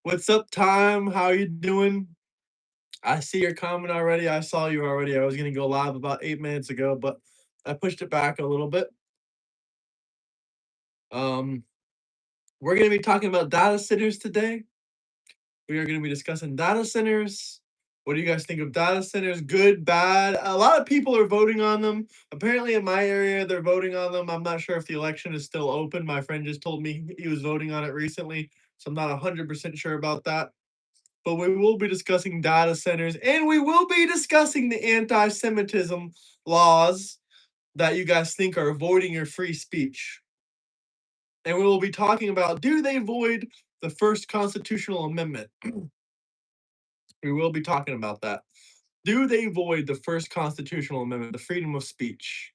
What's up, Time? How you doing? I see your comment already. I saw you already. I was gonna go live about 8 minutes ago, but I pushed it back a little bit. Um, we're gonna be talking about data centers today. We are gonna be discussing data centers. What do you guys think of data centers? Good, bad? A lot of people are voting on them. Apparently, in my area, they're voting on them. I'm not sure if the election is still open. My friend just told me he was voting on it recently, so I'm not 100% sure about that. But we will be discussing data centers and we will be discussing the anti Semitism laws that you guys think are voiding your free speech. And we will be talking about, do they void the first constitutional amendment? We will be talking about that. Do they void the first constitutional amendment, the freedom of speech?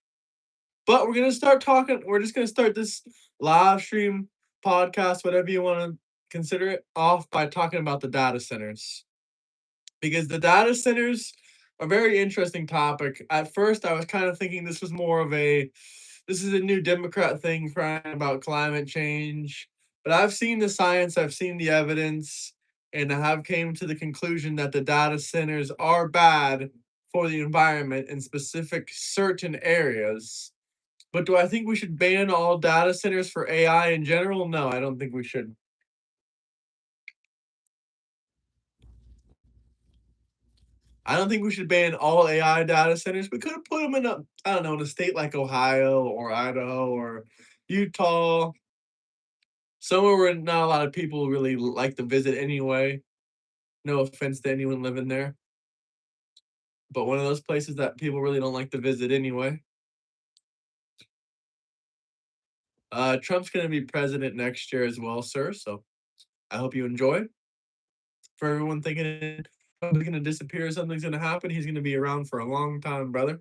But we're going to start talking. We're just going to start this live stream podcast, whatever you want to consider it, off by talking about the data centers, because the data centers are a very interesting topic. At first, I was kind of thinking this was more of this is a new Democrat thing crying about climate change. But I've seen the science, I've seen the evidence, and I have came to the conclusion that the data centers are bad for the environment in specific certain areas. But do I think we should ban all data centers for AI in general? No, I don't think we should. I don't think we should ban all AI data centers. We could have put them in I don't know, in a state like Ohio or Idaho or Utah, somewhere where not a lot of people really like to visit anyway. No offense to anyone living there, but one of those places that people really don't like to visit anyway. Trump's going to be president next year as well, sir. So I hope you enjoy. For everyone thinking Trump's going to disappear, something's going to happen, he's going to be around for a long time, brother.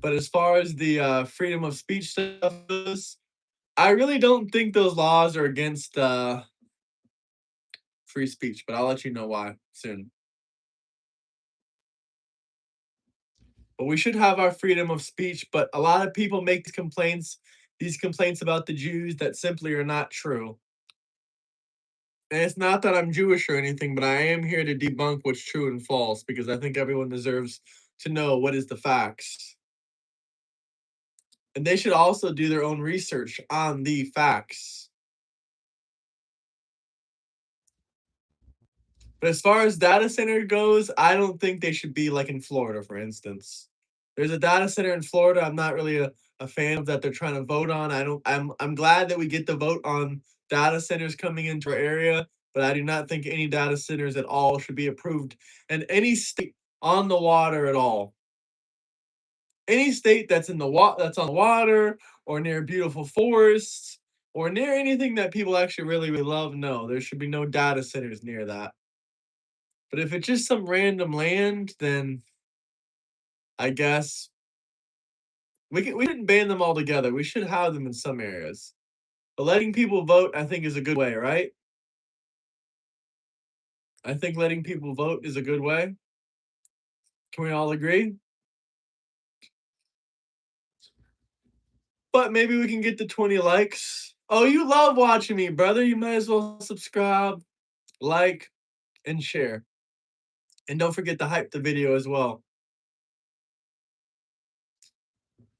But as far as the freedom of speech stuff goes, I really don't think those laws are against free speech, but I'll let you know why soon. But we should have our freedom of speech. But a lot of people make these complaints about the Jews that simply are not true. And it's not that I'm Jewish or anything, but I am here to debunk what's true and false because I think everyone deserves to know what is the facts. And they should also do their own research on the facts. But as far as data center goes, I don't think they should be like in Florida, for instance. There's a data center in Florida. I'm not really a fan of that they're trying to vote on. I'm glad that we get the vote on data centers coming into our area, but I do not think any data centers at all should be approved in any state on the water at all. Any state that's that's on the water or near beautiful forests or near anything that people actually really love, no, there should be no data centers near that. But if it's just some random land, then I guess we didn't ban them altogether. We should have them in some areas. But letting people vote, I think, is a good way, right? I think letting people vote is a good way. Can we all agree? But maybe we can get to 20 likes. Oh, you love watching me, brother. You might as well subscribe, like, and share. And don't forget to hype the video as well.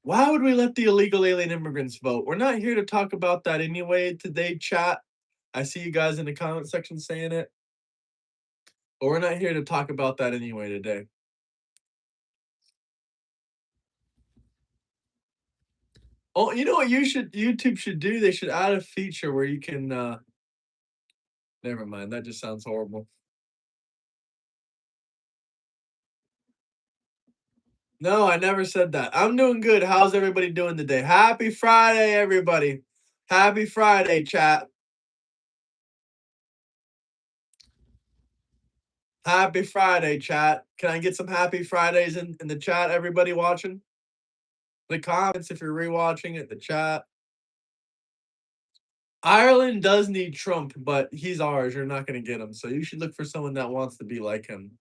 Why would we let the illegal alien immigrants vote? We're not here to talk about that anyway today, chat. I see you guys in the comment section saying it. But we're not here to talk about that anyway today. Oh, you know what YouTube should do? They should add a feature where you can never mind, that just sounds horrible. No, I never said that. I'm doing good. How's everybody doing today? Happy Friday, everybody. Happy Friday, chat. Happy Friday, chat. Can I get some happy Fridays in the chat, everybody watching? The comments if you're rewatching it, the chat. Ireland does need Trump, but he's ours. You're not going to get him. So you should look for someone that wants to be like him.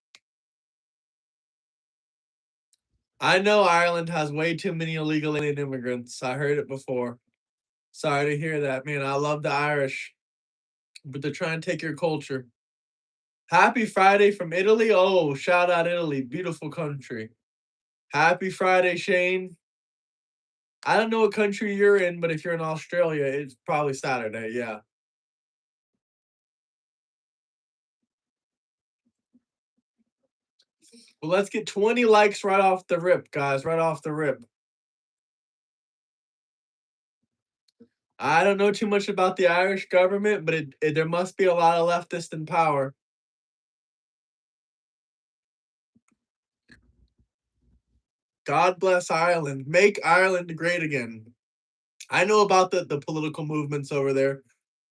I know Ireland has way too many illegal alien immigrants. I heard it before. Sorry to hear that, man. I love the Irish. but they're trying to take your culture. Happy Friday from Italy. Oh, shout out Italy, beautiful country. Happy Friday, Shane. I don't know what country you're in, but if you're in Australia, it's probably Saturday. Yeah. Well, let's get 20 likes right off the rip, guys. Right off the rip. I don't know too much about the Irish government, but there must be a lot of leftists in power. God bless Ireland. Make Ireland great again. I know about the political movements over there.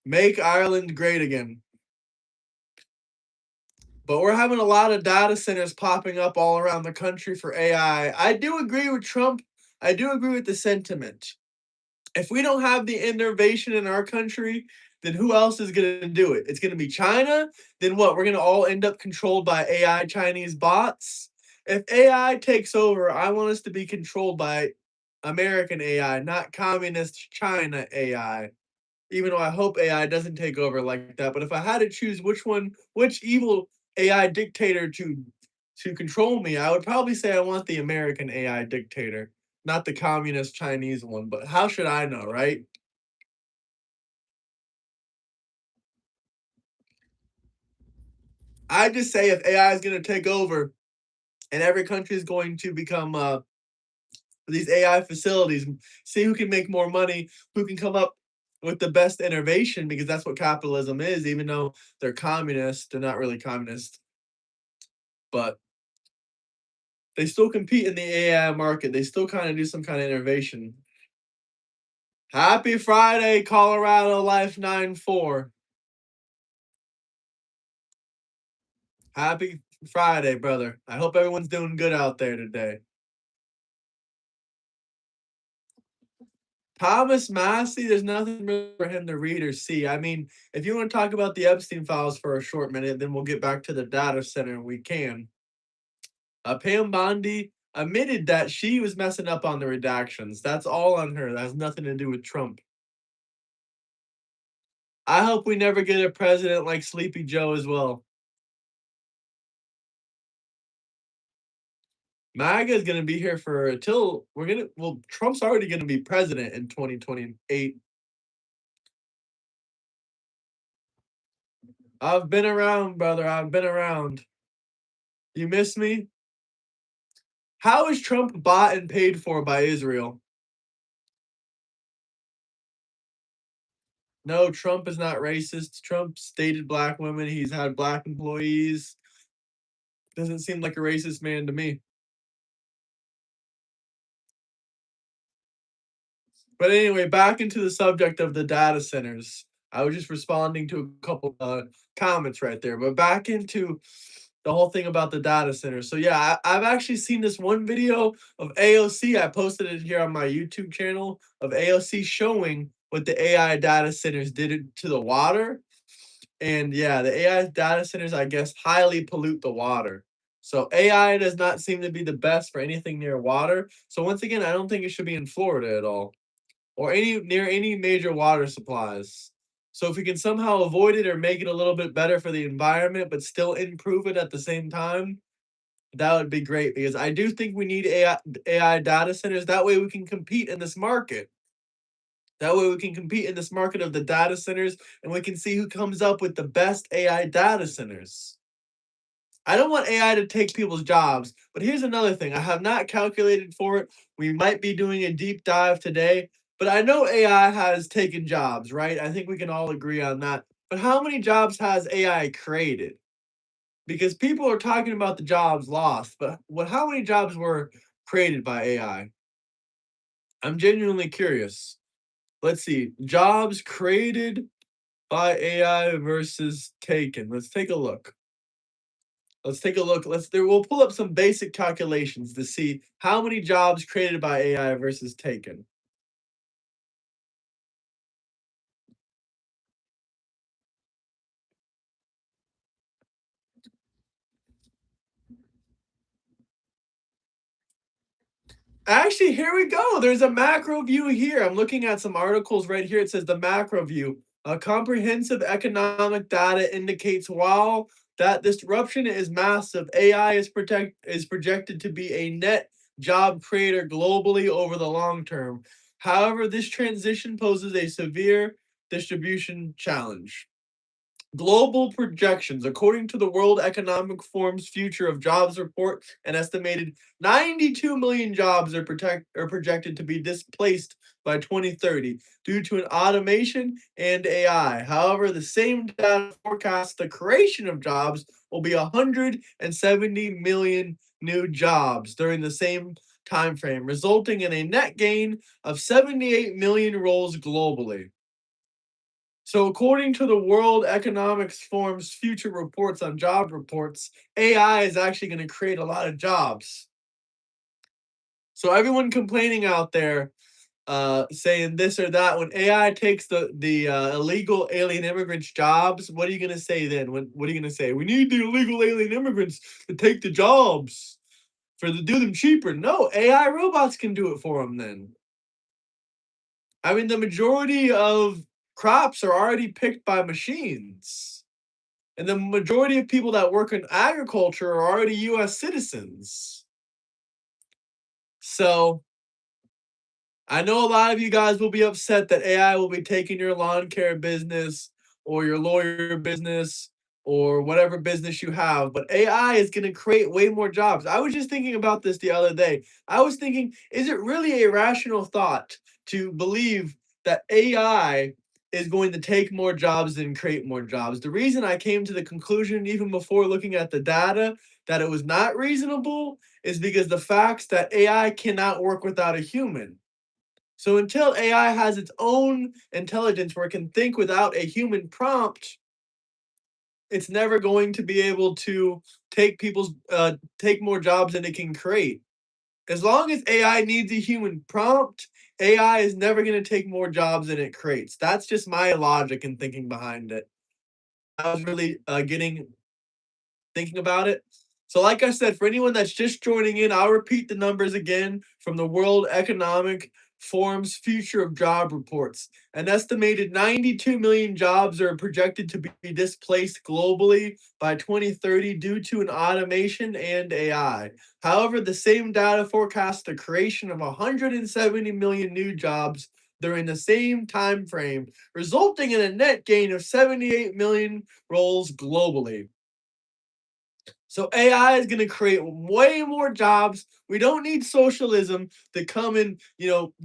Make Ireland great again. But we're having a lot of data centers popping up all around the country for AI. I do agree with Trump. I do agree with the sentiment. If we don't have the innovation in our country, then who else is going to do it? It's going to be China. Then what? We're going to all end up controlled by AI Chinese bots. If AI takes over, I want us to be controlled by American AI, not communist China AI. Even though I hope AI doesn't take over like that, but if I had to choose which evil AI dictator to control me, I would probably say I want the American AI dictator, not the communist Chinese one. But how should I know, right? I just say if AI is going to take over and every country is going to become these AI facilities, see who can make more money, who can come up with the best innovation, because that's what capitalism is. Even though they're communist, they're not really communist, but they still compete in the AI market. They still kind of do some kind of innovation. Happy Friday, Colorado Life 94. Happy Friday, brother. I hope everyone's doing good out there today. Thomas Massey, there's nothing really for him to read or see. I mean, if you want to talk about the Epstein files for a short minute, then we'll get back to the data center. We can. Pam Bondi admitted that she was messing up on the redactions. That's all on her. That has nothing to do with Trump. I hope we never get a president like Sleepy Joe as well. MAGA is gonna be here for until Trump's already gonna be president in 2028. I've been around, brother. I've been around. You miss me? How is Trump bought and paid for by Israel? No, Trump is not racist. Trump dated black women. He's had black employees. Doesn't seem like a racist man to me. But anyway, back into the subject of the data centers. I was just responding to a couple comments right there, but back into the whole thing about the data centers. So yeah, I've actually seen this one video of AOC. I posted it here on my YouTube channel of AOC showing what the AI data centers did to the water. And yeah, the AI data centers, I guess, highly pollute the water. So AI does not seem to be the best for anything near water. So once again, I don't think it should be in Florida at all or any major water supplies. So if we can somehow avoid it or make it a little bit better for the environment, but still improve it at the same time, that would be great because I do think we need AI data centers. That way we can compete in this market. That way we can compete in this market of the data centers and we can see who comes up with the best AI data centers. I don't want AI to take people's jobs, but here's another thing. I have not calculated for it. We might be doing a deep dive today, but I know AI has taken jobs, right? I think we can all agree on that. But how many jobs has AI created? Because people are talking about the jobs lost, but how many jobs were created by AI? I'm genuinely curious. Let's see. Jobs created by AI versus taken. Let's take a look. Let's take a look. We'll pull up some basic calculations to see how many jobs created by AI versus taken. Actually, here we go. There's a macro view here. I'm looking at some articles right here. It says the macro view. Comprehensive economic data indicates while that disruption is massive, AI is projected to be a net job creator globally over the long term. However, this transition poses a severe distribution challenge. Global projections. According to the World Economic Forum's Future of Jobs report, an estimated 92 million jobs are projected to be displaced by 2030 due to an automation and AI. However, the same data forecasts the creation of jobs will be 170 million new jobs during the same time frame, resulting in a net gain of 78 million roles globally. So, according to the World Economics Forum's future reports on job reports, AI is actually going to create a lot of jobs. So, everyone complaining out there, saying this or that, when AI takes the illegal alien immigrants' jobs, what are you going to say then? What are you going to say? We need the illegal alien immigrants to take the jobs for to do them cheaper. No, AI robots can do it for them. Then, I mean, the majority of crops are already picked by machines. And the majority of people that work in agriculture are already US citizens. So I know a lot of you guys will be upset that AI will be taking your lawn care business or your lawyer business or whatever business you have, but AI is going to create way more jobs. I was just thinking about this the other day. I was thinking, is it really a rational thought to believe that AI is going to take more jobs than create more jobs? The reason I came to the conclusion, even before looking at the data, that it was not reasonable is because the facts that AI cannot work without a human. So until AI has its own intelligence where it can think without a human prompt, it's never going to be able to take more jobs than it can create. As long as AI needs a human prompt, AI is never going to take more jobs than it creates. That's just my logic and thinking behind it. I was really getting thinking about it. So, like I said, for anyone that's just joining in, I'll repeat the numbers again from the World Economic Forum's Future of Job reports. An estimated 92 million jobs are projected to be displaced globally by 2030 due to an automation and AI. However, the same data forecasts the creation of 170 million new jobs during the same time frame, resulting in a net gain of 78 million roles globally. So AI is going to create way more jobs. We don't need socialism to come and,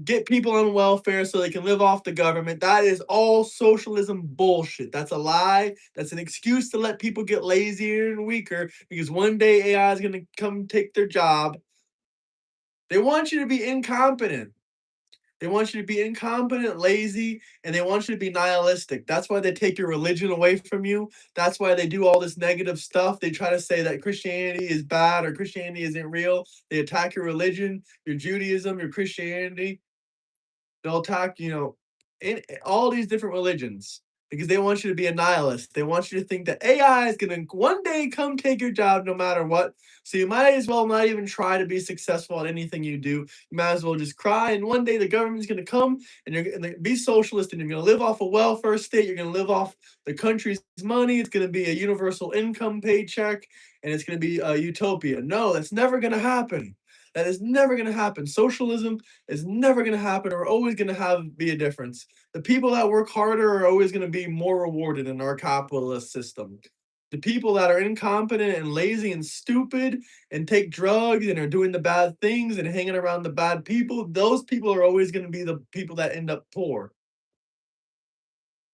get people on welfare so they can live off the government. That is all socialism bullshit. That's a lie. That's an excuse to let people get lazier and weaker because one day AI is going to come take their job. They want you to be incompetent. They want you to be incompetent, lazy, and they want you to be nihilistic. That's why they take your religion away from you. That's why they do all this negative stuff. They try to say that Christianity is bad or Christianity isn't real. They attack your religion, your Judaism, your Christianity. They'll attack, in all these different religions because they want you to be a nihilist. They want you to think that AI is going to one day come take your job no matter what. So you might as well not even try to be successful at anything you do. You might as well just cry. And one day the government's going to come and you're going to be socialist and you're going to live off a welfare state. You're going to live off the country's money. It's going to be a universal income paycheck and it's going to be a utopia. No, that's never going to happen. That is never going to happen. Socialism is never going to happen. We're always going to have be a difference. The people that work harder are always going to be more rewarded in our capitalist system. The people that are incompetent and lazy and stupid and take drugs and are doing the bad things and hanging around the bad people, those people are always going to be the people that end up poor.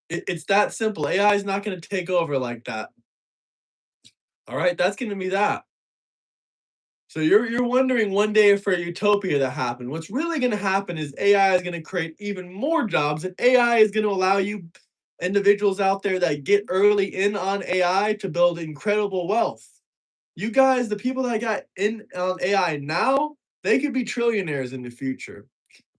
It's that simple. AI is not going to take over like that. All right, that's going to be that. So you're wondering one day for a utopia to happen. What's really going to happen is AI is going to create even more jobs, and AI is going to allow you individuals out there that get early in on AI to build incredible wealth. You guys, the people that got in on AI now, they could be trillionaires in the future.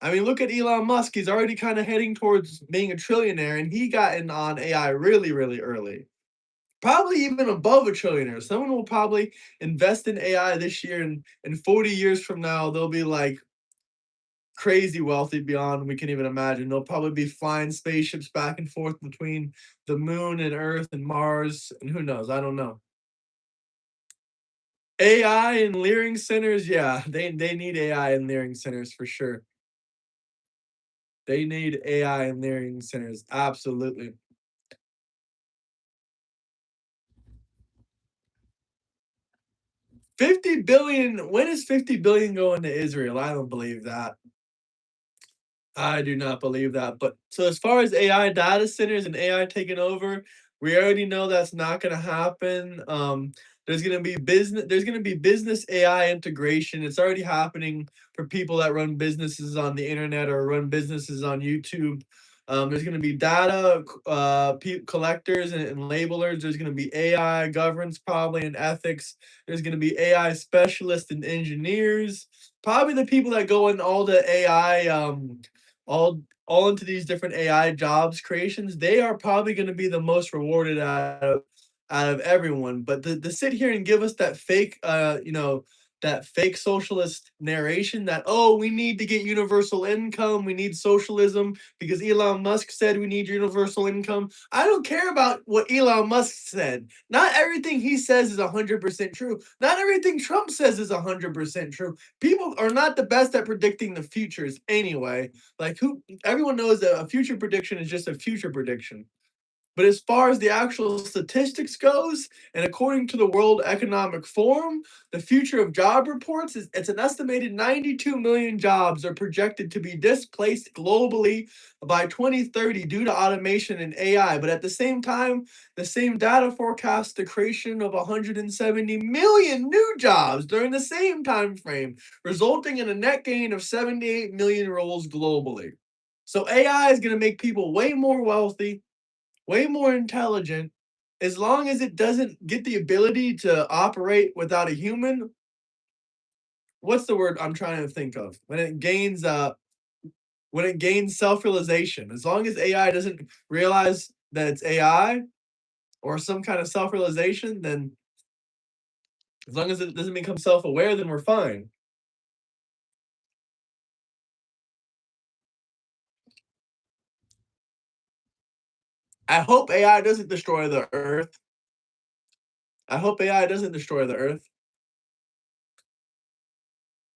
I mean, look at Elon Musk. He's already kind of heading towards being a trillionaire, and he got in on AI really, really early. Probably even above a trillionaire. Someone will probably invest in AI this year, and 40 years from now, they'll be like crazy wealthy beyond we can even imagine. They'll probably be flying spaceships back and forth between the moon and Earth and Mars, and who knows? I don't know. AI and learning centers, yeah, they need AI and learning centers for sure. They need AI and learning centers, absolutely. 50 billion, when is 50 billion going to Israel? I don't believe that. I do not believe that. But so as far as AI data centers and AI taking over, we already know that's not going to happen. There's going to be business AI integration. It's already happening for people that run businesses on the internet or run businesses on YouTube. There's going to be collectors and labelers. There's going to be AI governance probably and ethics. There's going to be AI specialists and engineers. Probably the people that go in all the AI all into these different AI jobs creations, they are probably going to be the most rewarded out of everyone. But to sit here and give us that fake, that fake socialist narration that, oh, we need to get universal income, we need socialism because Elon Musk said we need universal income. I don't care about what Elon Musk said. Not everything he says is 100% true. Not everything Trump says is 100% true. People are not the best at predicting the futures anyway. Like who everyone knows that a future prediction is just a future prediction. But as far as the actual statistics goes, and according to the World Economic Forum, the future of job reports is it's an estimated 92 million jobs are projected to be displaced globally by 2030 due to automation and AI. But at the same time, the same data forecasts the creation of 170 million new jobs during the same time frame, resulting in a net gain of 78 million roles globally. So AI is going to make people way more wealthy, way more intelligent. As long as it doesn't get the ability to operate without a human, what's the word I'm trying to think of? When it gains self-realization. As long as AI doesn't realize that it's AI or some kind of self-realization, then as long as it doesn't become self-aware, then we're fine. I hope AI doesn't destroy the earth. I hope AI doesn't destroy the earth.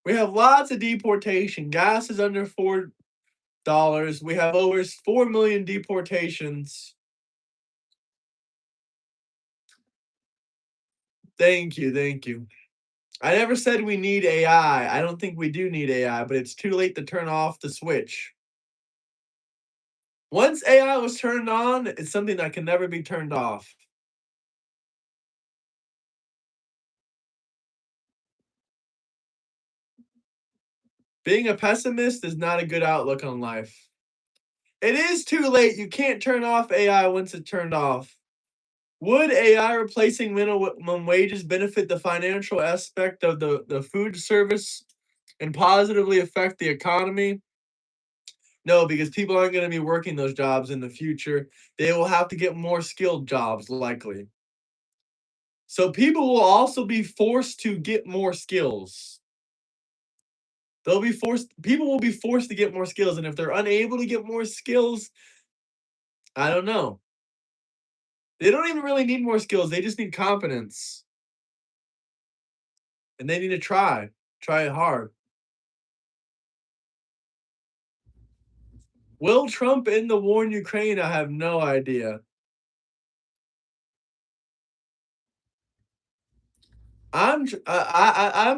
We have lots of deportation. Gas is under $4. We have over 4 million deportations. Thank you, thank you. I never said we need AI. I don't think we do need AI, but it's too late to turn off the switch. Once AI was turned on, it's something that can never be turned off. Being a pessimist is not a good outlook on life. It is too late. You can't turn off AI once it's turned off. Would AI replacing minimum wages benefit the financial aspect of the food service and positively affect the economy? No, because people aren't going to be working those jobs in the future. They will have to get more skilled jobs, likely. So people will also be forced to get more skills. People will be forced to get more skills. And if they're unable to get more skills, I don't know. They don't even really need more skills. They just need competence. And they need to try it hard. Will Trump end the war in Ukraine? I have no idea. I'm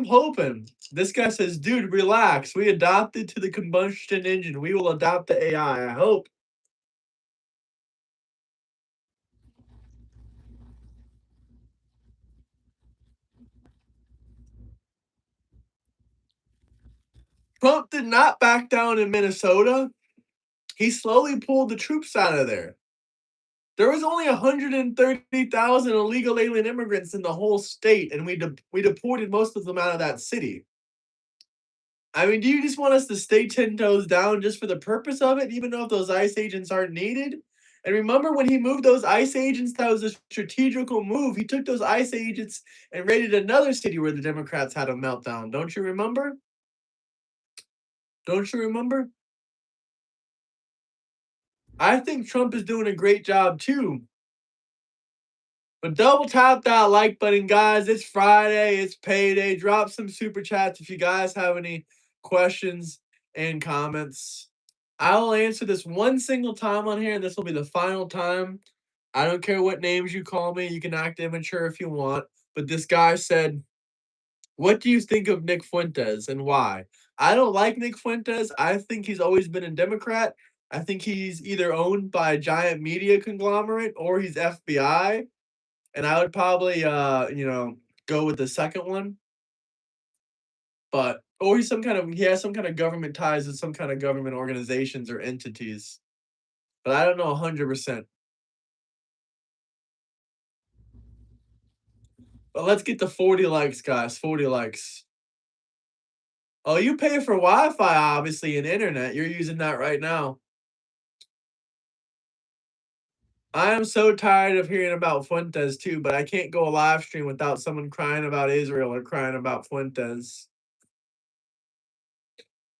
hoping. This guy says, "Dude, relax. We adopted to the combustion engine. We will adopt the AI." I hope. Trump did not back down in Minnesota. He slowly pulled the troops out of there. There was only 130,000 illegal alien immigrants in the whole state, and we deported most of them out of that city. I mean, do you just want us to stay 10 toes down just for the purpose of it, even though if those ICE agents aren't needed? And remember when he moved those ICE agents, that was a strategical move. He took those ICE agents and raided another city where the Democrats had a meltdown. Don't you remember? Don't you remember? I think Trump is doing a great job too. But double tap that like button, guys. It's Friday, it's payday. Drop some super chats if you guys have any questions and comments. I will answer this one single time on here, and this will be the final time. I don't care what names you call me. You can act immature if you want. But this guy said, what do you think of Nick Fuentes and why? I don't like Nick Fuentes. I think he's always been a Democrat. I think he's either owned by a giant media conglomerate or he's FBI. And I would probably go with the second one. But or he has some kind of government ties with some kind of government organizations or entities. But I don't know 100%. But let's get to 40 likes, guys. 40 likes. Oh, you pay for Wi-Fi, obviously, and internet. You're using that right now. I am so tired of hearing about Fuentes too, but I can't go a live stream without someone crying about Israel or crying about Fuentes.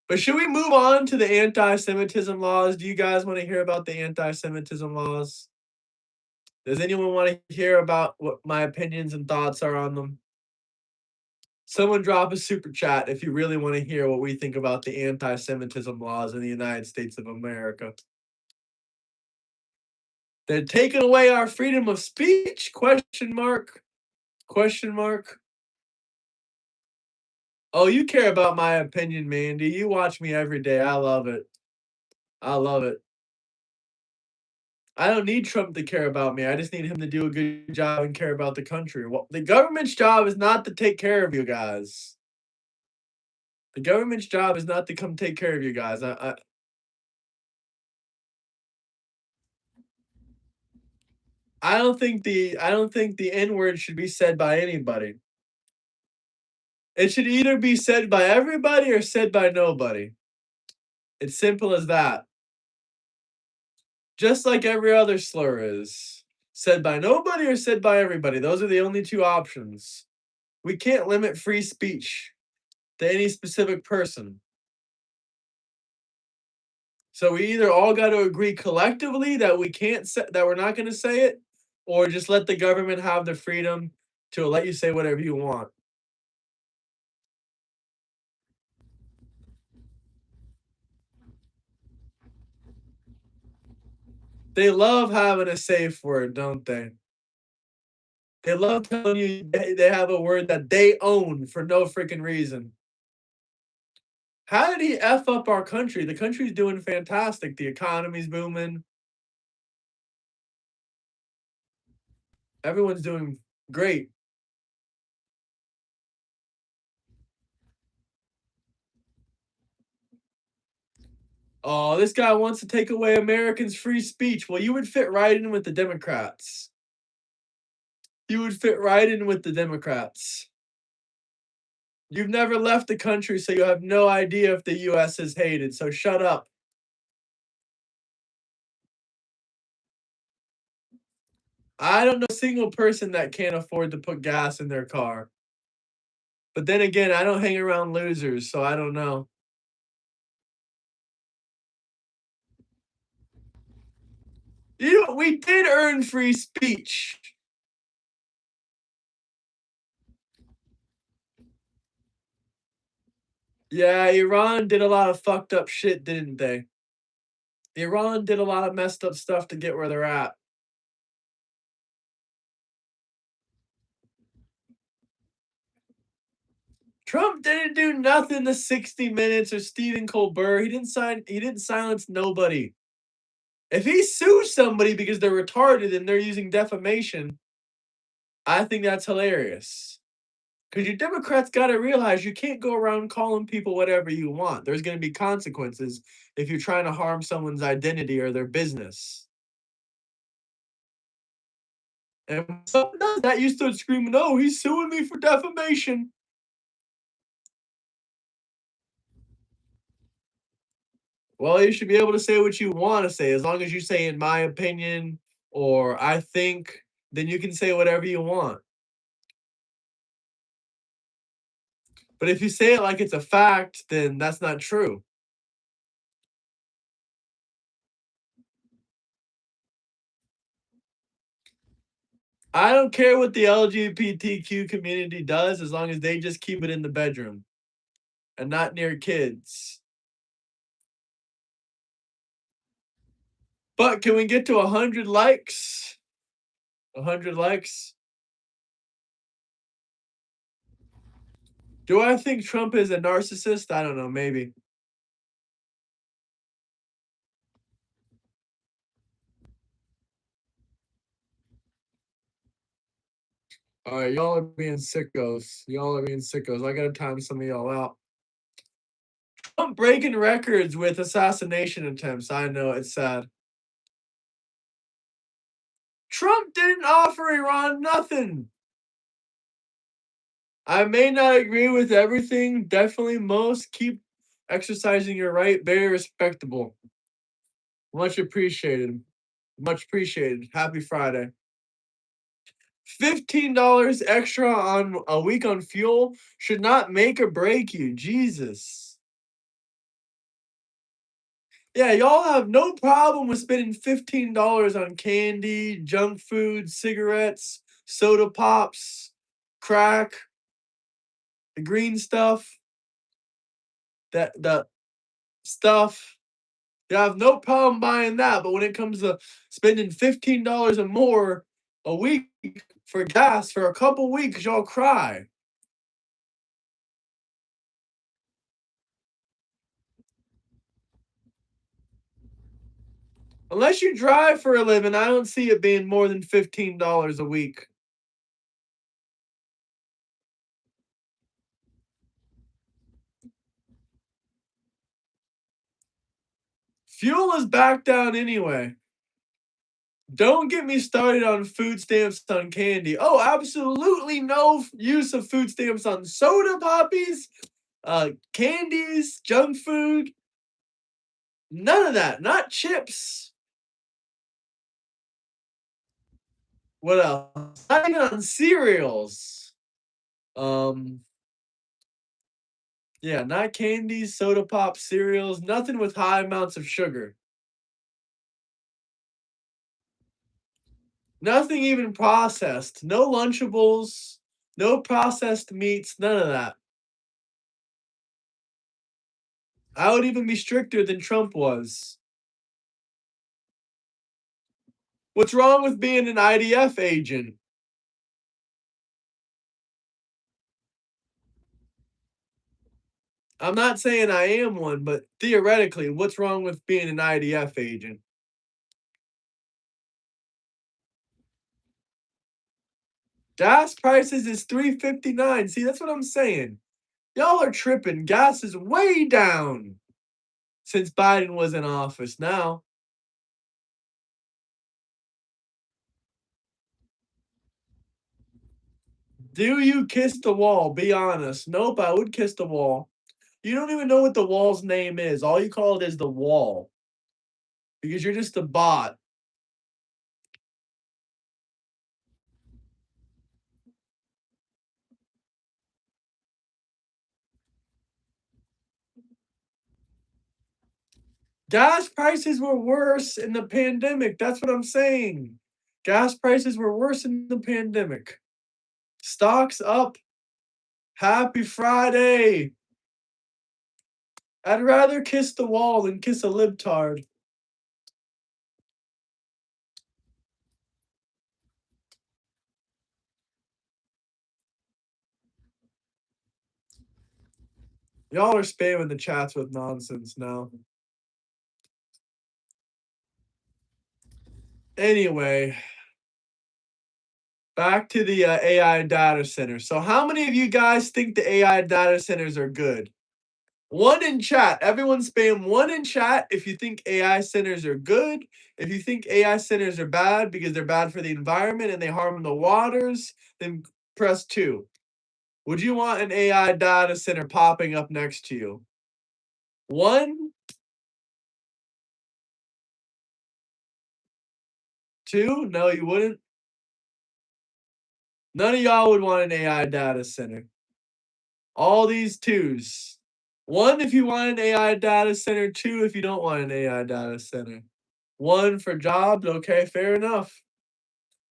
But should we move on to the anti-Semitism laws? Do you guys want to hear about the anti-Semitism laws? Does anyone want to hear about what my opinions and thoughts are on them? Someone drop a super chat if you really want to hear what we think about the anti-Semitism laws in the United States of America. They're taking away our freedom of speech? Question mark. Question mark. Oh, you care about my opinion, Mandy. You watch me every day. I love it. I love it. I don't need Trump to care about me. I just need him to do a good job and care about the country. Well, the government's job is not to take care of you guys. The government's job is not to come take care of you guys. I don't think the N word should be said by anybody. It should either be said by everybody or said by nobody. It's simple as that. Just like every other slur is. Said by nobody or said by everybody. Those are the only two options. We can't limit free speech to any specific person. So we either all got to agree collectively that we can't say, that we're not going to say it, or just let the government have the freedom to let you say whatever you want. They love having a safe word, don't they? They love telling you they have a word that they own for no freaking reason. How did he F up our country? The country's doing fantastic. The economy's booming. Everyone's doing great. Oh, this guy wants to take away Americans' free speech. Well, you would fit right in with the Democrats. You would fit right in with the Democrats. You've never left the country, so you have no idea if the US is hated. So shut up. I don't know a single person that can't afford to put gas in their car. But then again, I don't hang around losers, so I don't know. We did earn free speech. Yeah, Iran did a lot of fucked up shit, didn't they? Iran did a lot of messed up stuff to get where they're at. Trump didn't do nothing to 60 Minutes or Stephen Colbert. He didn't silence nobody. If he sues somebody because they're retarded and they're using defamation, I think that's hilarious. Because you Democrats got to realize you can't go around calling people whatever you want. There's going to be consequences if you're trying to harm someone's identity or their business. And when someone does that, you start screaming, "Oh, he's suing me for defamation." Well, you should be able to say what you want to say. As long as you say, in my opinion, or I think, then you can say whatever you want. But if you say it like it's a fact, then that's not true. I don't care what the LGBTQ community does as long as they just keep it in the bedroom and not near kids. But can we get to 100 likes? 100 likes? Do I think Trump is a narcissist? I don't know, maybe. Alright, y'all are being sickos. Y'all are being sickos. I gotta time some of y'all out. Trump breaking records with assassination attempts. I know, it's sad. Trump didn't offer Iran nothing. I may not agree with everything, definitely most. Keep exercising your right. Very respectable. Much appreciated. Much appreciated. Happy Friday. $15 extra on a week on fuel should not make or break you. Jesus. Yeah, y'all have no problem with spending $15 on candy, junk food, cigarettes, soda pops, crack, the green stuff, that the stuff. You have no problem buying that, but when it comes to spending $15 or more a week for gas for a couple weeks, y'all cry. Unless you drive for a living, I don't see it being more than $15 a week. Fuel is back down anyway. Don't get me started on food stamps on candy. Oh, absolutely no use of food stamps on soda poppies, candies, junk food. None of that. Not chips. What else? Not even on cereals. Um, yeah, not candies, soda pop, cereals, nothing with high amounts of sugar. Nothing even processed. No Lunchables, no processed meats, none of that. I would even be stricter than Trump was. What's wrong with being an IDF agent? I'm not saying I am one, but theoretically, what's wrong with being an IDF agent? Gas prices is 3.59. See, that's what I'm saying. Y'all are tripping. Gas is way down since Biden was in office. Now, do you kiss the wall? Be honest. Nope, I would kiss the wall. You don't even know what the wall's name is. All you call it is the wall because you're just a bot. Gas prices were worse in the pandemic. That's what I'm saying. Gas prices were worse in the pandemic. Stocks up. Happy Friday. I'd rather kiss the wall than kiss a libtard. Y'all are spamming the chats with nonsense now. Anyway, back to the AI data center. So, how many of you guys think the AI data centers are good? One in chat. Everyone spam one in chat if you think AI centers are good. If you think AI centers are bad because they're bad for the environment and they harm the waters, then press two. Would you want an AI data center popping up next to you? One, two? No, you wouldn't. None of y'all would want an AI data center. All these twos. One if you want an AI data center, two if you don't want an AI data center. One for jobs, okay, fair enough.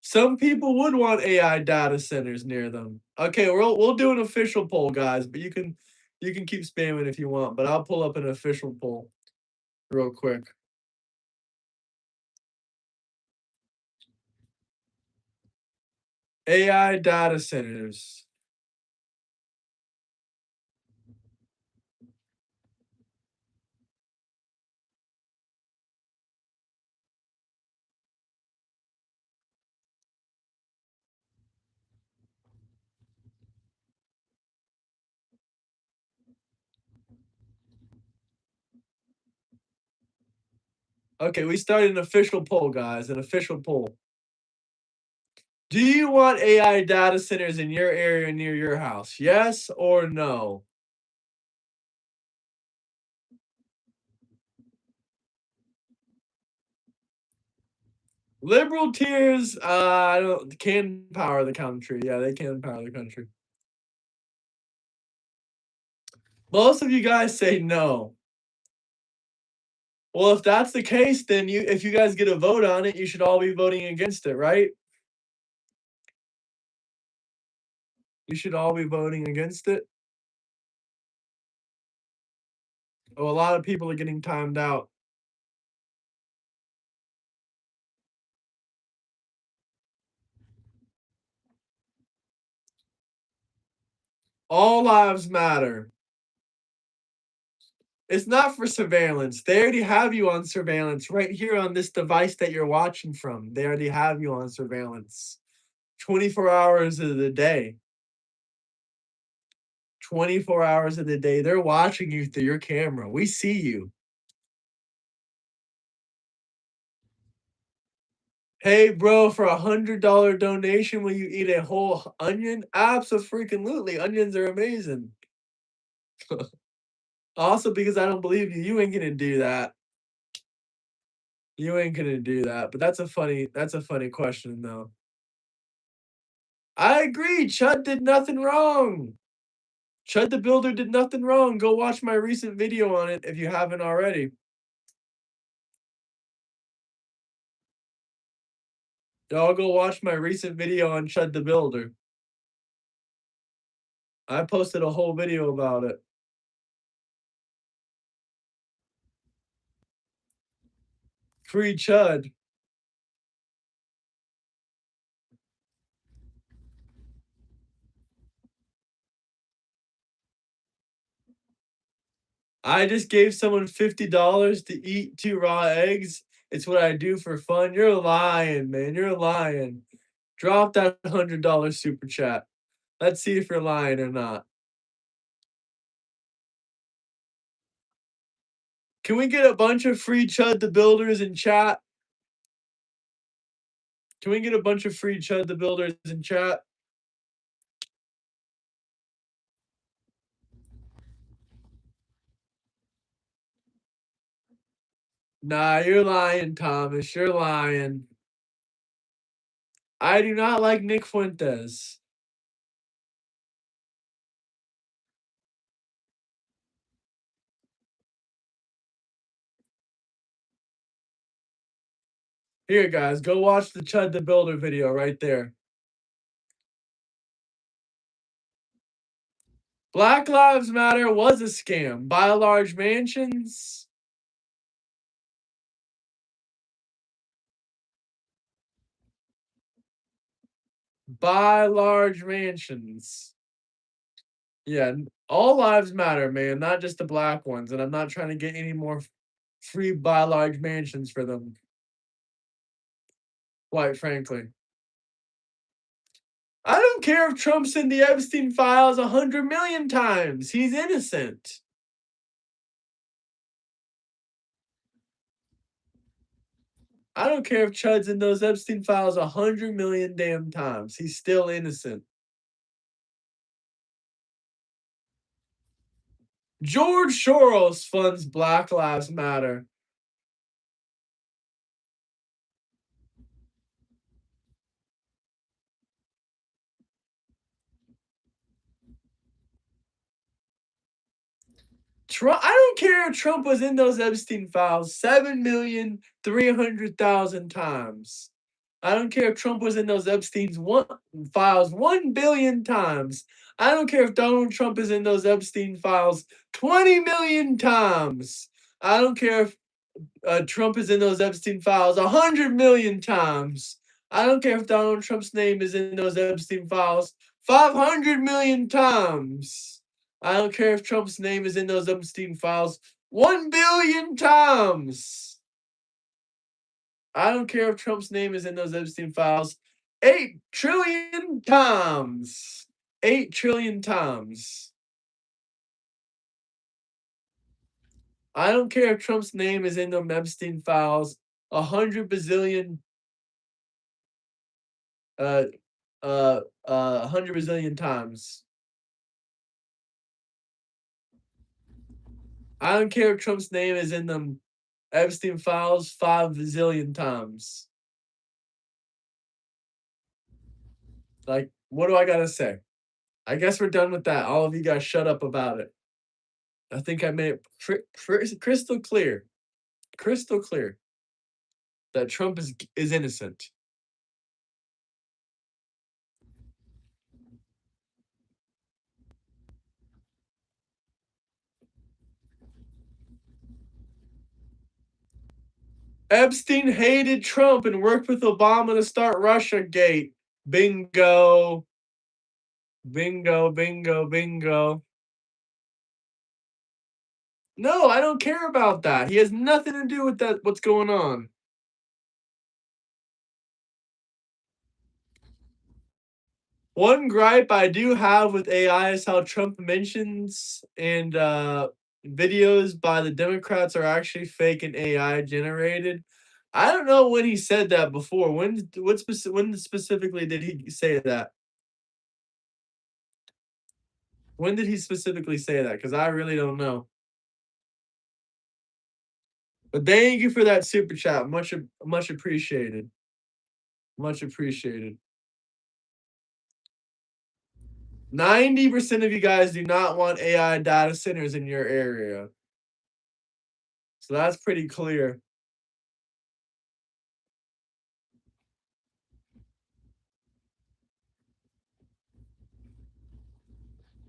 Some people would want AI data centers near them. Okay, we'll do an official poll, guys, but you can keep spamming if you want, but I'll pull up an official poll real quick. AI data centers. Okay, we started an official poll, guys, an official poll. Do you want AI data centers in your area near your house? Yes or no? Liberal tiers, I don't can power the country. Yeah, they can power the country. Most of you guys say no. Well, if that's the case, then if you guys get a vote on it, you should all be voting against it, right? You should all be voting against it. Oh, a lot of people are getting timed out. All lives matter. It's not for surveillance. They already have you on surveillance right here on this device that you're watching from. They already have you on surveillance 24 hours of the day. 24 hours of the day. They're watching you through your camera. We see you. Hey, bro, for $100 donation, will you eat a whole onion? Absolutely. Onions are amazing. Also, because I don't believe you, you ain't gonna do that. You ain't gonna do that. But that's a funny question though. I agree. Chud did nothing wrong. Chud the Builder did nothing wrong. Go watch my recent video on it if you haven't already. Y'all go watch my recent video on Chud the Builder. I posted a whole video about it. Free Chud. I just gave someone $50 to eat 2 raw eggs. It's what I do for fun. You're lying, man. You're lying. Drop that $100 super chat. Let's see if you're lying or not. Can we get a bunch of free Chud the Builders in chat? Can we get a bunch of free Chud the Builders in chat? Nah, you're lying, Thomas. You're lying. I do not like Nick Fuentes. Here, guys, go watch the Chud the Builder video right there. Black Lives Matter was a scam. Buy large mansions. Buy large mansions. Yeah, all lives matter, man, not just the black ones. And I'm not trying to get any more free buy large mansions for them, quite frankly. I don't care if Trump's in the Epstein files 100 million times. He's innocent. I don't care if Chud's in those Epstein files 100 million damn times. He's still innocent. George Soros funds Black Lives Matter. Trump, I don't care if Trump was in those Epstein files 7,300,000 times. I don't care if Trump was in those files 1 billion times. I don't care if Donald Trump is in those Epstein files 20 million times. I don't care if Trump is in those Epstein files 100 million times. I don't care if Donald Trump's name is in those Epstein files 500 million times. I don't care if Trump's name is in those Epstein files 1 billion times. I don't care if Trump's name is in those Epstein files 8 trillion times. 8 trillion times. I don't care if Trump's name is in them Epstein files 100 bazillion 100 bazillion times. I don't care if Trump's name is in them Epstein files 5 bazillion times. Like, what do I gotta say? I guess we're done with that. All of you guys shut up about it. I think I made it crystal clear that Trump is innocent. Epstein hated Trump and worked with Obama to start Russiagate. Bingo. Bingo, bingo, bingo. No, I don't care about that. He has nothing to do with that. What's going on? One gripe I do have with AI is how Trump mentions and videos by the Democrats are actually fake and AI generated. I don't know when he said that before. When specifically did he say that? When did he specifically say that? Because I really don't know. But thank you for that super chat. Much appreciated. Much appreciated. 90% of you guys do not want AI data centers in your area. So that's pretty clear.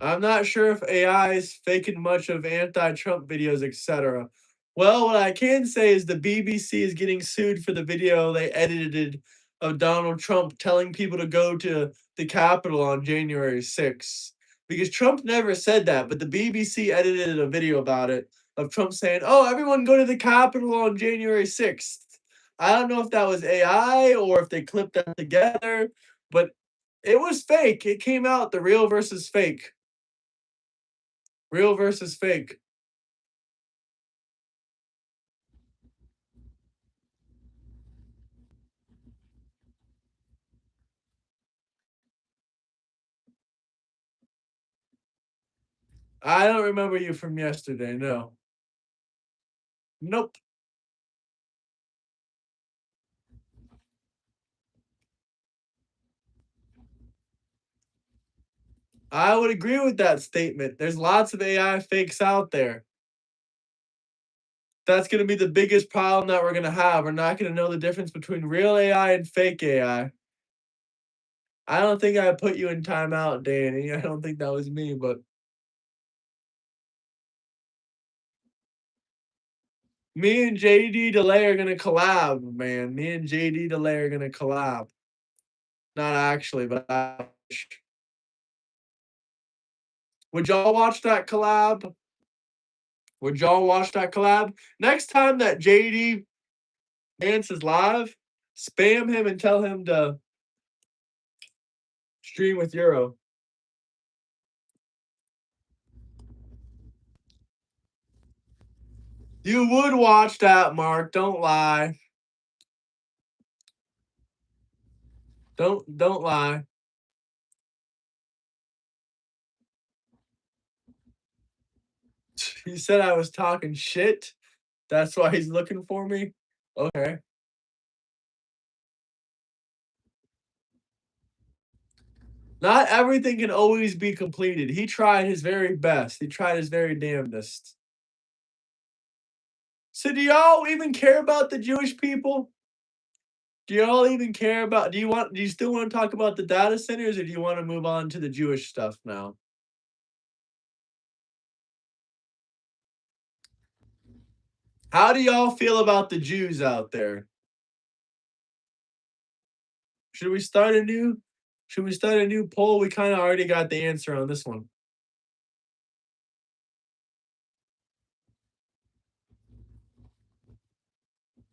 I'm not sure if AI is faking much of anti-Trump videos, etc. Well, what I can say is the BBC is getting sued for the video they edited of Donald Trump telling people to go to the Capitol on January 6th. Because Trump never said that, but the BBC edited a video about it of Trump saying, "Oh, everyone go to the Capitol on January 6th." I don't know if that was AI or if they clipped that together, but it was fake. It came out the real versus fake. Real versus fake. I don't remember you from yesterday, no. Nope. I would agree with that statement. There's lots of AI fakes out there. That's gonna be the biggest problem that we're gonna have. We're not gonna know the difference between real AI and fake AI. I don't think I put you in timeout, Danny. I don't think that was me, but me and JD Delay are gonna collab, man. Me and JD Delay are gonna collab. Not actually, but would y'all watch that collab? Would y'all watch that collab? Next time that JD dances live, spam him and tell him to stream with Euro. You would watch that, Mark. Don't lie. Don't lie. He said I was talking shit. That's why he's looking for me. Okay. Not everything can always be completed. He tried his very best. He tried his very damnedest. So do y'all even care about the Jewish people? Do y'all even care about do you still wanna talk about the data centers, or do you wanna move on to the Jewish stuff now? How do y'all feel about the Jews out there? Should we start a new should we start a new poll? We kinda already got the answer on this one.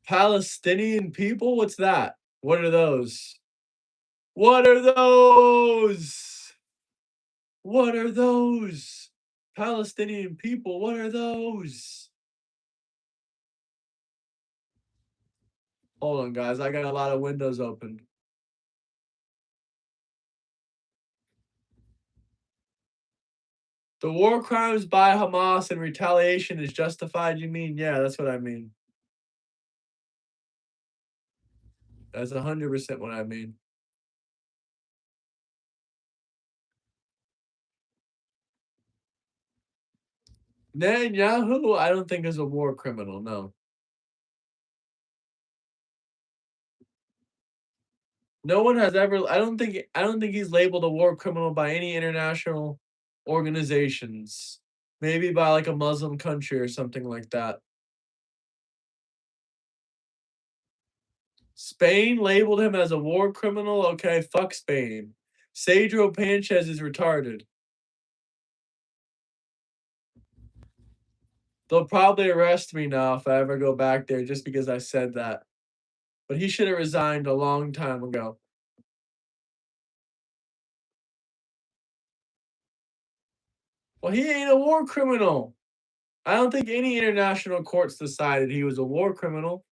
Palestinian people? What's that? What are those? What are those? What are those? Palestinian people, what are those? Hold on, guys. I got a lot of windows open. The war crimes by Hamas and retaliation is justified, you mean? Yeah, that's what I mean. That's 100% what I mean. Netanyahu, I don't think is a war criminal, no. No one has ever I don't think he's labeled a war criminal by any international organizations. Maybe by like a Muslim country or something like that. Spain labeled him as a war criminal? Okay, fuck Spain. Cedro Sanchez is retarded. They'll probably arrest me now if I ever go back there just because I said that. But he should have resigned a long time ago. Well, he ain't a war criminal. I don't think any international courts decided he was a war criminal.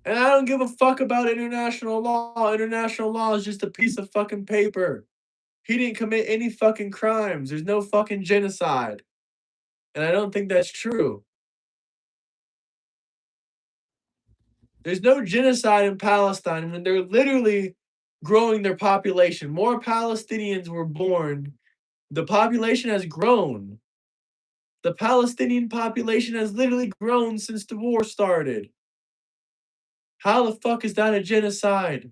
And I don't give a fuck about international law. International law is just a piece of fucking paper. He didn't commit any fucking crimes. There's no fucking genocide. And I don't think that's true. There's no genocide in Palestine, and they're literally growing their population. More Palestinians were born. The population has grown. The Palestinian population has literally grown since the war started. How the fuck is that a genocide?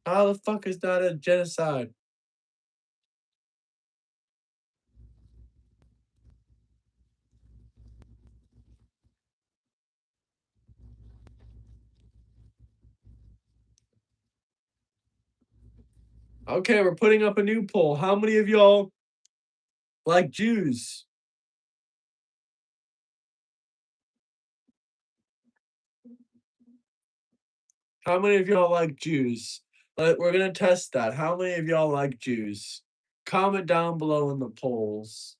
How the fuck is that a genocide? Okay, we're putting up a new poll. How many of y'all like Jews? How many of y'all like Jews? We're gonna test that. How many of y'all like Jews? Comment down below in the polls.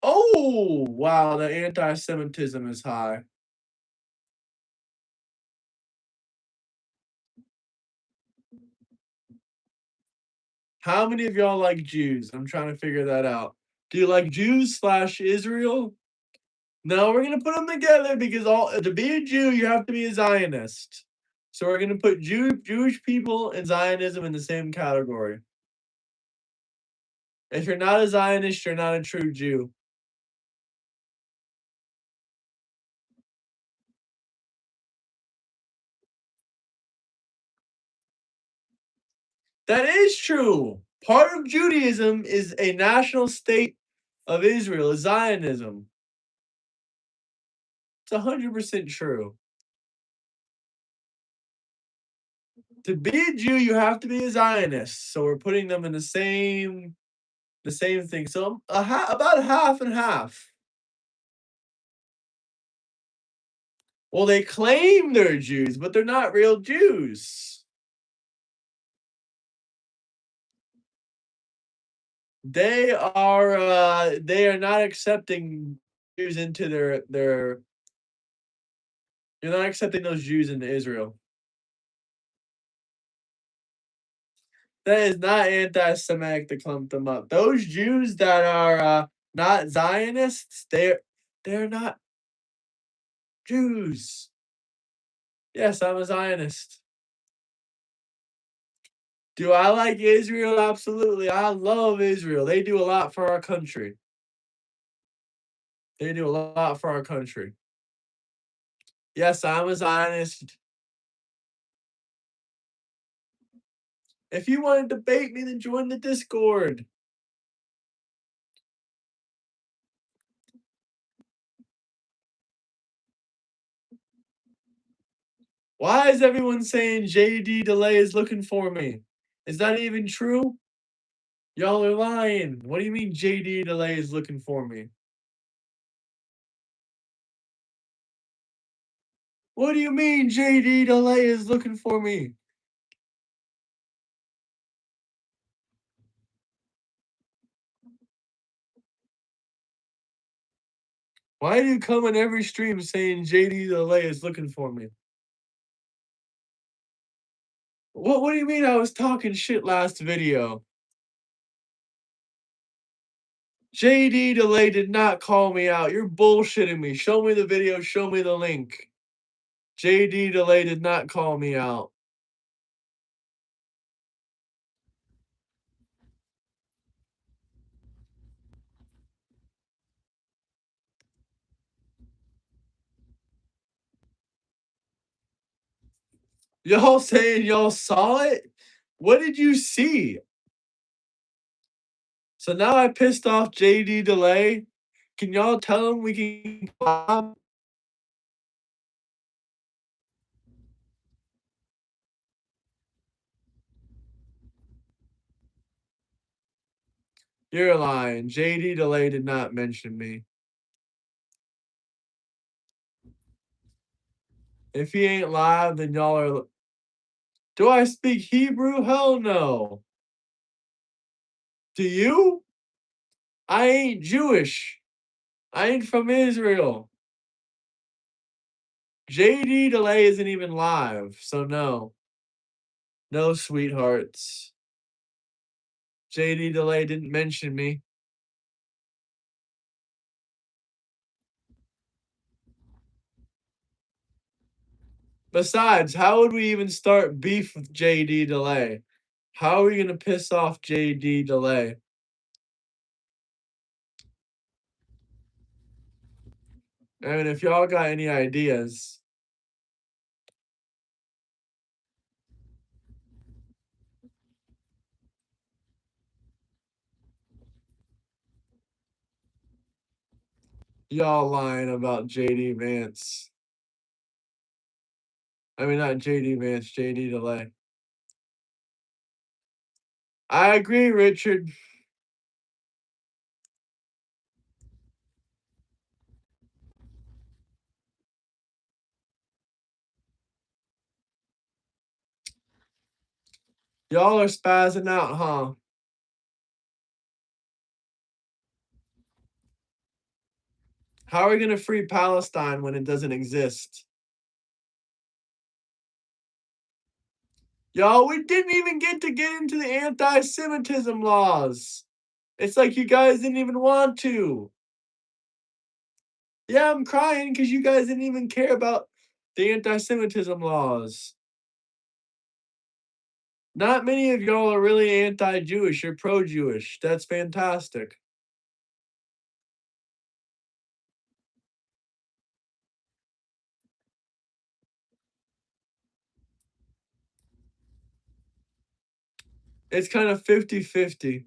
Oh, wow, the anti-Semitism is high. How many of y'all like Jews? I'm trying to figure that out. Do you like Jews slash Israel? No, we're gonna put them together because all to be a Jew, you have to be a Zionist. So we're gonna put Jewish people and Zionism in the same category. If you're not a Zionist, you're not a true Jew. That is true. Part of Judaism is a national state of Israel, is Zionism. It's 100% true. To be a Jew, you have to be a Zionist. So we're putting them in the same thing. So about half and half. Well, they claim they're Jews, but they're not real Jews. They are not accepting Jews into their. You're not accepting those Jews into Israel. That is not anti-Semitic to clump them up. Those Jews that are not Zionists, they're not Jews. Yes, I'm a Zionist. Do I like Israel? Absolutely. I love Israel. They do a lot for our country. They do a lot for our country. Yes, I'm a Zionist. If you want to debate me, then join the Discord. Why is everyone saying JD Delay is looking for me? Is that even true? Y'all are lying. What do you mean JD Delay is looking for me? What do you mean JD Delay is looking for me? Why do you come on every stream saying JD Delay is looking for me? What do you mean I was talking shit last video? JD Delay did not call me out. You're bullshitting me. Show me the video, show me the link. JD Delay did not call me out. Y'all saying y'all saw it? What did you see? So now I pissed off JD Delay. Can y'all tell him we can collab? You're lying. JD Delay did not mention me. If he ain't live, then y'all are. Do I speak Hebrew? Hell no. Do you? I ain't Jewish. I ain't from Israel. JD Delay isn't even live, so no. No, sweethearts. JD Delay didn't mention me. Besides, how would we even start beef with JD Delay? How are we gonna piss off JD Delay? I mean, if y'all got any ideas. Y'all lying about JD Vance. I mean, not JD Vance, JD Delay. I agree, Richard. Y'all are spazzing out, huh? How are we gonna free Palestine when it doesn't exist? Y'all, we didn't even get into the anti-Semitism laws. It's like you guys didn't even want to. Yeah, I'm crying because you guys didn't even care about the anti-Semitism laws. Not many of y'all are really anti-Jewish. You're pro-Jewish. That's fantastic. It's kind of 50-50.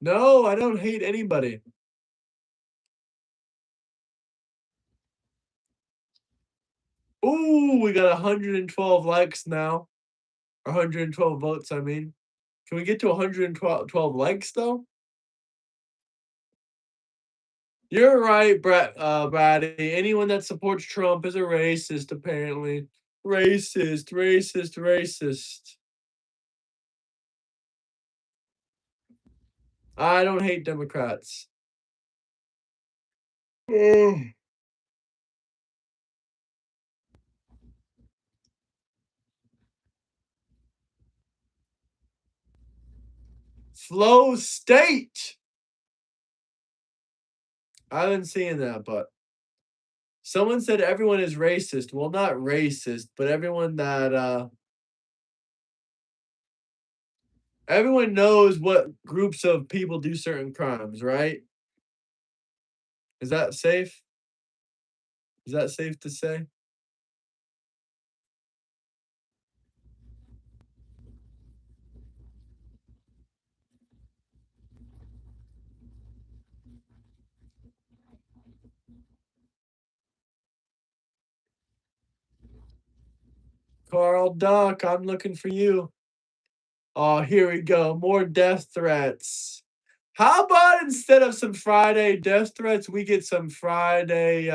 No, I don't hate anybody. Ooh, we got 112 likes now. 112 votes, I mean. Can we get to 112 likes, though? You're right, Brady. Anyone that supports Trump is a racist, apparently. Racist, racist, racist. I don't hate Democrats. Ugh. flow state. I haven't seen that, but someone said everyone is racist. Well, not racist, but everyone knows what groups of people do certain crimes, right? Is that safe? Is that safe to say? Carl Duck, I'm looking for you. Oh, here we go. More death threats. How about instead of some Friday death threats, we get some Friday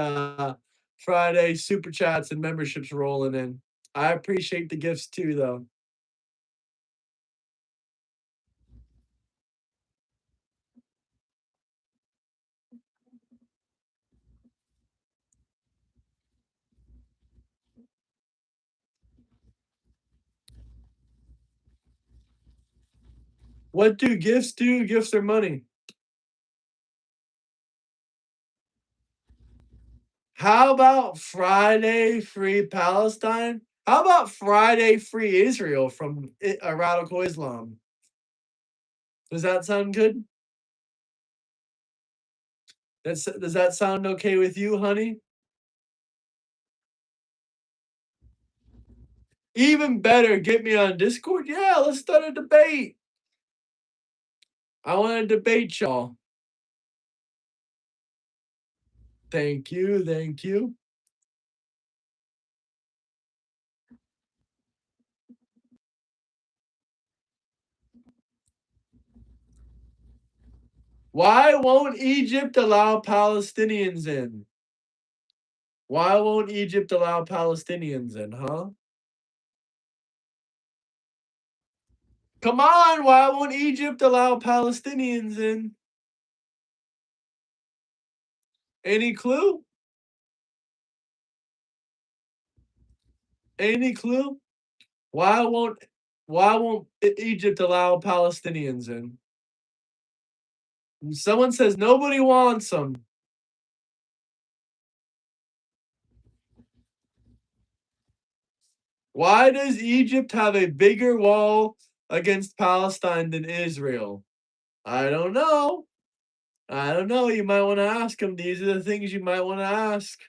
super chats and memberships rolling in. I appreciate the gifts too, though. What do gifts do? Gifts are money. How about Friday free Palestine? How about Friday free Israel from radical Islam? Does that sound good? Does that sound okay with you, honey? Even better, get me on Discord. Yeah, let's start a debate. I want to debate y'all. Thank you. Thank you. Why won't Egypt allow Palestinians in? Why won't Egypt allow Palestinians in, huh? Come on, why won't Egypt allow Palestinians in? Any clue? Any clue? Why won't Egypt allow Palestinians in? Someone says nobody wants them. Why does Egypt have a bigger wall against Palestine than Israel? I don't know. I don't know. You might want to ask them. These are the things you might want to ask.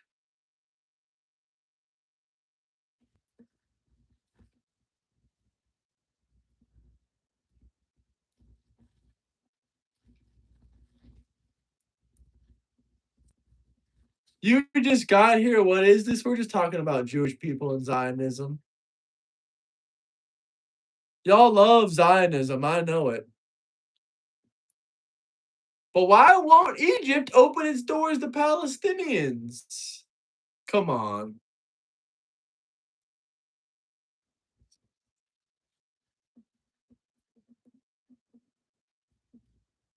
You just got here. What is this? We're just talking about Jewish people and Zionism. Y'all love Zionism. I know it. But why won't Egypt open its doors to Palestinians? Come on.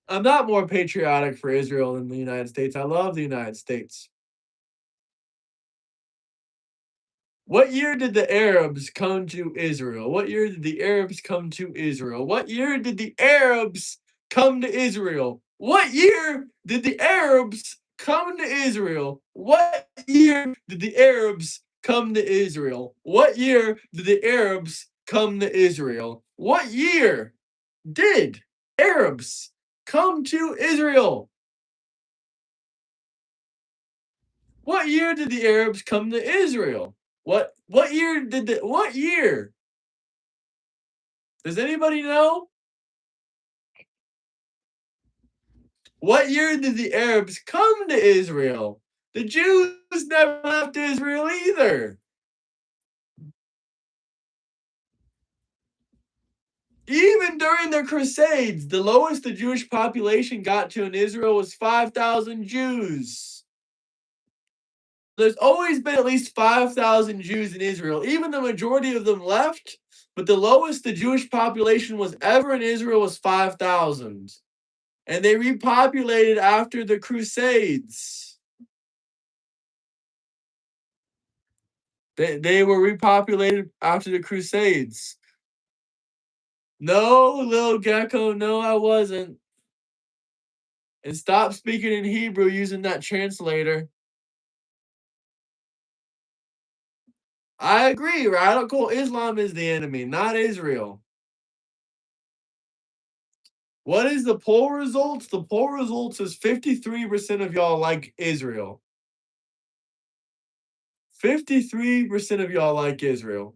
I'm not more patriotic for Israel than the United States. I love the United States. What year did the Arabs come to Israel? What year did the Arabs come to Israel? What year did the Arabs come to Israel? What year did the Arabs come to Israel? What year did the Arabs come to Israel? What year did the Arabs come to Israel? What year did Arabs come to Israel? What year did the Arabs come to Israel? What year? Does anybody know? What year did the Arabs come to Israel? The Jews never left Israel either. Even during the Crusades, the lowest the Jewish population got to in Israel was 5,000 Jews. There's always been at least 5,000 Jews in Israel. Even the majority of them left, but the lowest the Jewish population was ever in Israel was 5,000. And they repopulated after the Crusades. They were repopulated after the Crusades. No, little gecko, no, I wasn't. And stop speaking in Hebrew using that translator. I agree, radical Islam is the enemy, not Israel. What is the poll results? The poll results is 53% of y'all like Israel. 53% of y'all like Israel.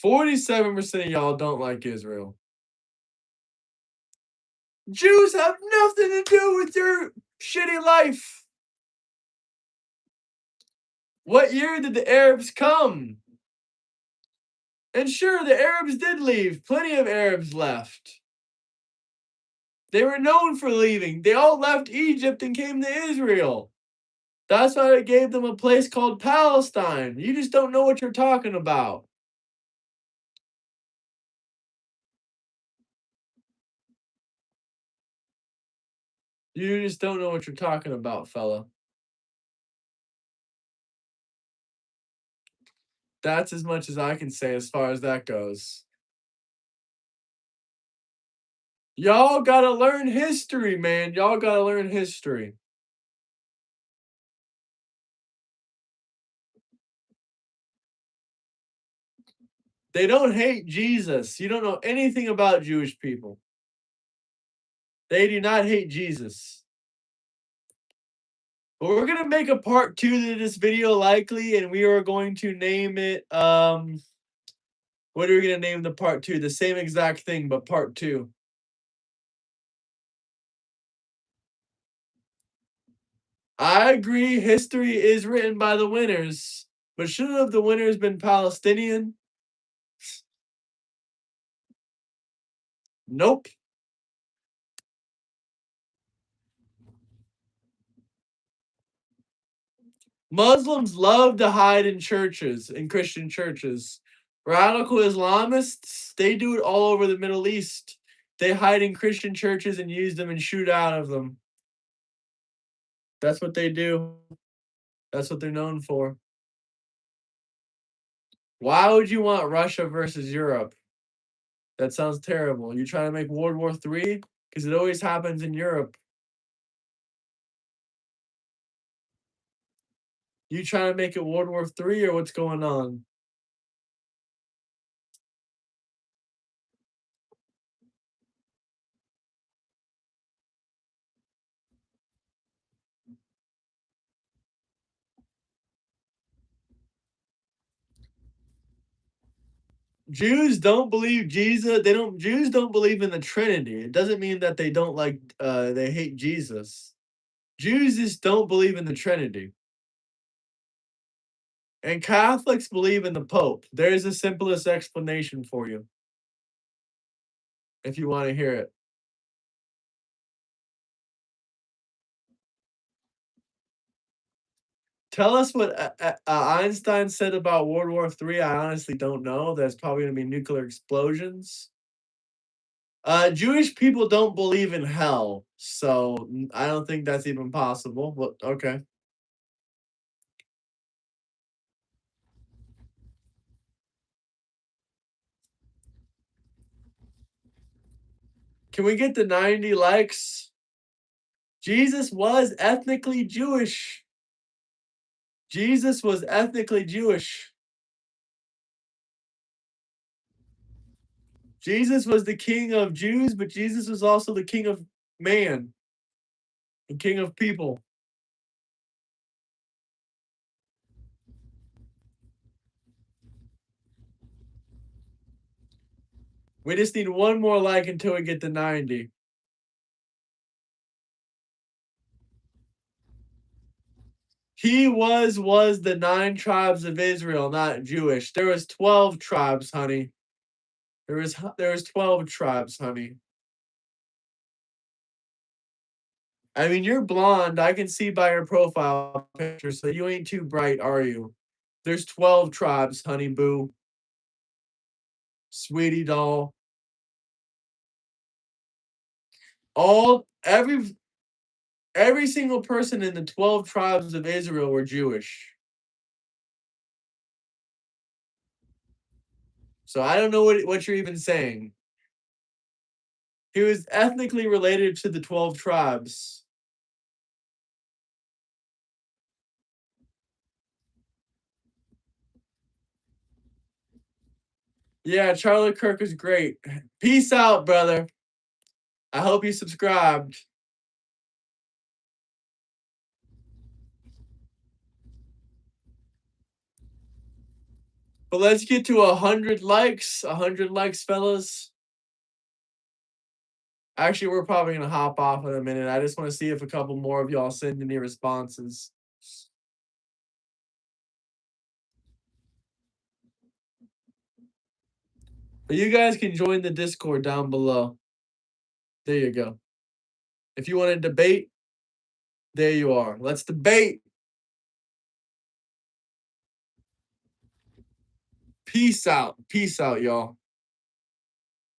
47% of y'all don't like Israel. Jews have nothing to do with your shitty life. What year did the Arabs come? And sure, the Arabs did leave. Plenty of Arabs left. They were known for leaving. They all left Egypt and came to Israel. That's why they gave them a place called Palestine. You just don't know what you're talking about. You just don't know what you're talking about, fella. That's as much as I can say as far as that goes. Y'all gotta learn history, man. Y'all gotta learn history. They don't hate Jesus. You don't know anything about Jewish people. They do not hate Jesus. But we're gonna make a part 2 to this video likely, and we are going to name it what are we gonna name the part 2? The same exact thing, but part 2. I agree history is written by the winners, but shouldn't have the winners been Palestinian? Nope. Muslims love to hide in churches, in Christian churches. Radical Islamists, they do it all over the Middle East. They hide in Christian churches and use them and shoot out of them. That's what they do. That's what they're known for. Why would you want Russia versus Europe? That sounds terrible. You trying to make World War III? Because it always happens in Europe. You trying to make it World War III or what's going on? Jews don't believe Jesus. They don't. Jews don't believe in the Trinity. It doesn't mean that they don't like. They hate Jesus. Jews just don't believe in the Trinity. And Catholics believe in the Pope. There's the simplest explanation for you, if you want to hear it. Tell us what Einstein said about World War III. I honestly don't know. There's probably going to be nuclear explosions. Jewish people don't believe in hell, so I don't think that's even possible. But okay. Can we get the 90 likes? Jesus was ethnically Jewish. Jesus was ethnically Jewish. Jesus was the king of Jews, but Jesus was also the king of man and king of people. We just need one more like until we get to 90. He was the 9 tribes of Israel, not Jewish. There was 12 tribes, honey. There was 12 tribes, honey. I mean, you're blonde. I can see by your profile picture, so you ain't too bright, are you? There's 12 tribes, honey boo. Sweetie doll. All every single person in the 12 tribes of Israel were Jewish. So I don't know what you're even saying. He was ethnically related to the 12 tribes. Yeah, Charlie Kirk is great. Peace out, brother. I hope you subscribed. But let's get to 100 likes. 100 likes, fellas. Actually, we're probably gonna hop off in a minute. I just want to see if a couple more of y'all send any responses. But you guys can join the Discord down below. There you go. If you want to debate, there you are. Let's debate. Peace out. Peace out, y'all.